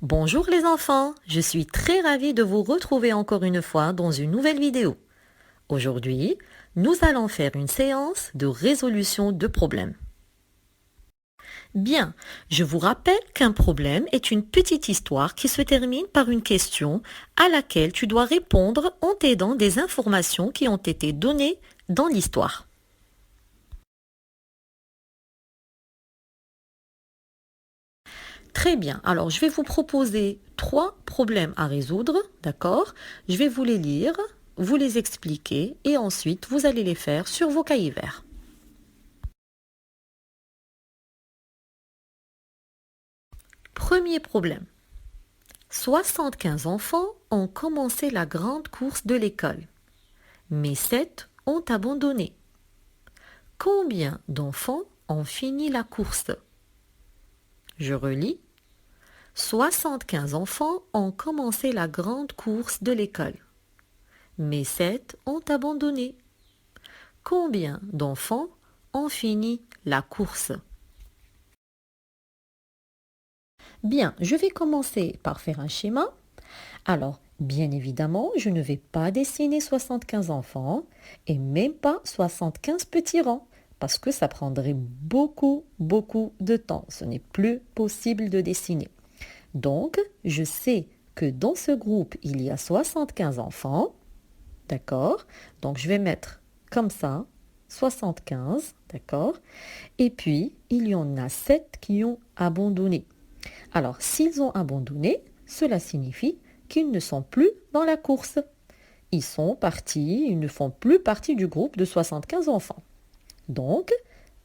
Bonjour les enfants, je suis très ravie de vous retrouver encore une fois dans une nouvelle vidéo. Aujourd'hui, nous allons faire une séance de résolution de problèmes. Bien, je vous rappelle qu'un problème est une petite histoire qui se termine par une question à laquelle tu dois répondre en t'aidant des informations qui ont été données dans l'histoire. Très bien, alors je vais vous proposer 3 problèmes à résoudre, d'accord? Je vais vous les lire, vous les expliquer et ensuite vous allez les faire sur vos cahiers verts. Premier problème. 75 enfants ont commencé la grande course de l'école, mais 7 ont abandonné. Combien d'enfants ont fini la course? Je relis. 75 enfants ont commencé la grande course de l'école, mais 7 ont abandonné. Combien d'enfants ont fini la course? Bien, je vais commencer par faire un schéma. Alors, bien évidemment, je ne vais pas dessiner 75 enfants et même pas 75 petits rangs parce que ça prendrait beaucoup de temps. Ce n'est plus possible de dessiner. Donc, je sais que dans ce groupe, il y a 75 enfants. D'accord? Donc, je vais mettre comme ça 75. D'accord? Et puis, il y en a 7 qui ont abandonné. Alors, s'ils ont abandonné, cela signifie qu'ils ne sont plus dans la course. Ils sont partis, ils ne font plus partie du groupe de 75 enfants. Donc,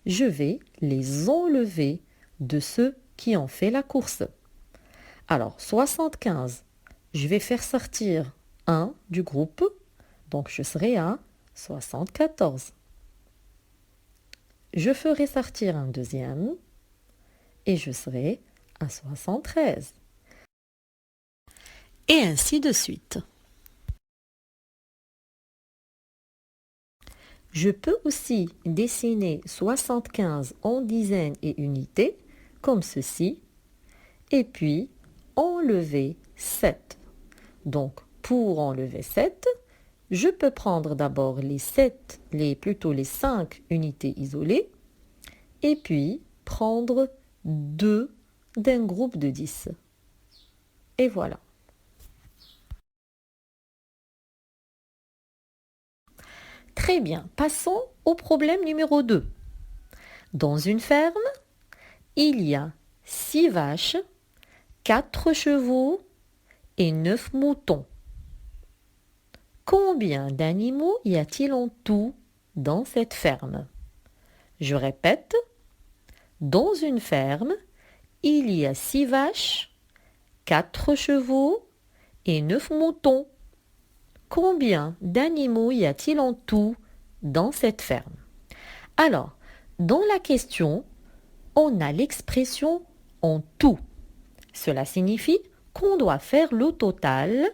je vais les enlever de ceux qui ont fait la course. Alors, 75, je vais faire sortir un du groupe, donc je serai à 74. Je ferai sortir un deuxième et je serai à 73. Et ainsi de suite. Je peux aussi dessiner 75 en dizaines et unités, comme ceci, et puis enlever 7. Donc, pour enlever 7, je peux prendre d'abord les 7, plutôt les 5 unités isolées, et puis prendre 2 d'un groupe de 10. Et voilà. Très bien, passons au problème numéro 2. Dans une ferme, il y a 6 vaches, 4 chevaux et 9 moutons. Combien d'animaux y a-t-il en tout dans cette ferme? Je répète, dans une ferme, il y a 6 vaches, 4 chevaux et 9 moutons. Combien d'animaux y a-t-il en tout dans cette ferme? Alors, dans la question, on a l'expression en tout. Cela signifie qu'on doit faire le total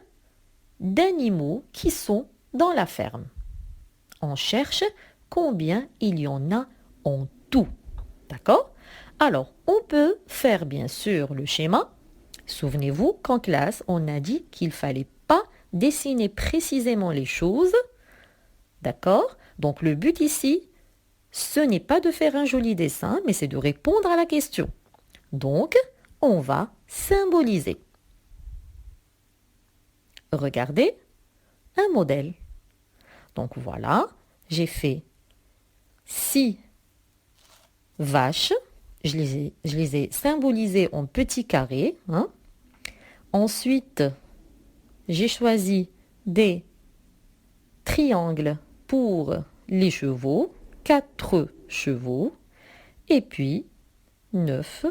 d'animaux qui sont dans la ferme. On cherche combien il y en a en tout. D'accord? Alors, on peut faire bien sûr le schéma. Souvenez-vous qu'en classe, on a dit qu'il ne fallait pas dessiner précisément les choses. D'accord? Donc, le but ici, ce n'est pas de faire un joli dessin, mais c'est de répondre à la question. Donc, on va symboliser. Regardez un modèle. Donc voilà, j'ai fait 6 vaches. Je les ai symbolisées en petits carrés. Ensuite, j'ai choisi des triangles pour les chevaux, 4 chevaux, et puis 9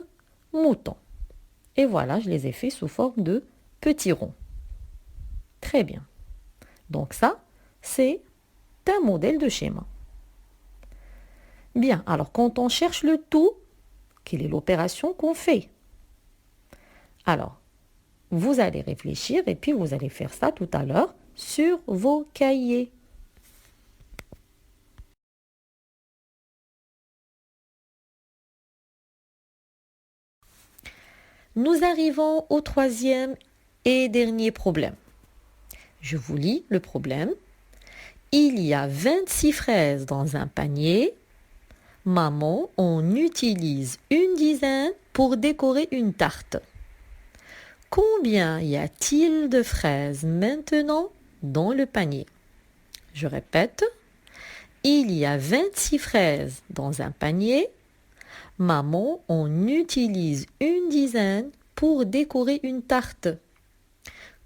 moutons. Et voilà, je les ai fait sous forme de petits ronds. Très bien. Donc ça, c'est un modèle de schéma. Bien, alors quand on cherche le tout, quelle est l'opération qu'on fait? Alors, vous allez réfléchir et puis vous allez faire ça tout à l'heure sur vos cahiers. Nous arrivons au troisième et dernier problème. Je vous lis le problème. Il y a 26 fraises dans un panier. Maman, on utilise une dizaine pour décorer une tarte. Combien y a-t-il de fraises maintenant dans le panier? Je répète. Il y a 26 fraises dans un panier. Maman, on utilise une dizaine pour décorer une tarte.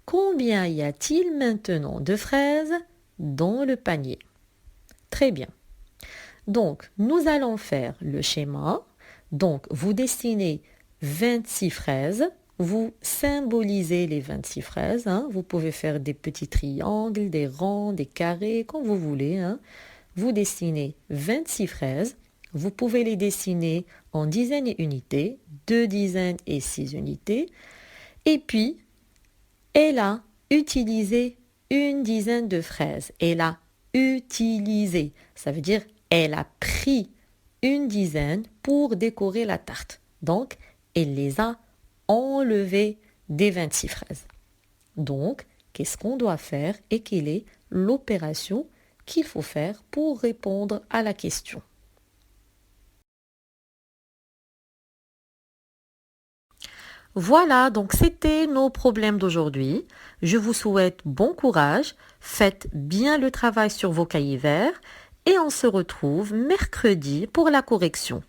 Combien y a-t-il maintenant de fraises dans le panier? Très bien. Donc, nous allons faire le schéma. Donc, vous dessinez 26 fraises. Vous symbolisez les 26 fraises. Vous pouvez faire des petits triangles, des ronds, des carrés, comme vous voulez. Vous dessinez 26 fraises. Vous pouvez les dessiner en dizaines et unités, 2 dizaines et 6 unités. Et puis, elle a utilisé une dizaine de fraises. Elle a utilisé. Ça veut dire elle a pris une dizaine pour décorer la tarte. Donc, elle les a enlevées des 26 fraises. Donc, qu'est-ce qu'on doit faire et quelle est l'opération qu'il faut faire pour répondre à la question? Voilà, donc c'était nos problèmes d'aujourd'hui. Je vous souhaite bon courage, faites bien le travail sur vos cahiers verts et on se retrouve mercredi pour la correction.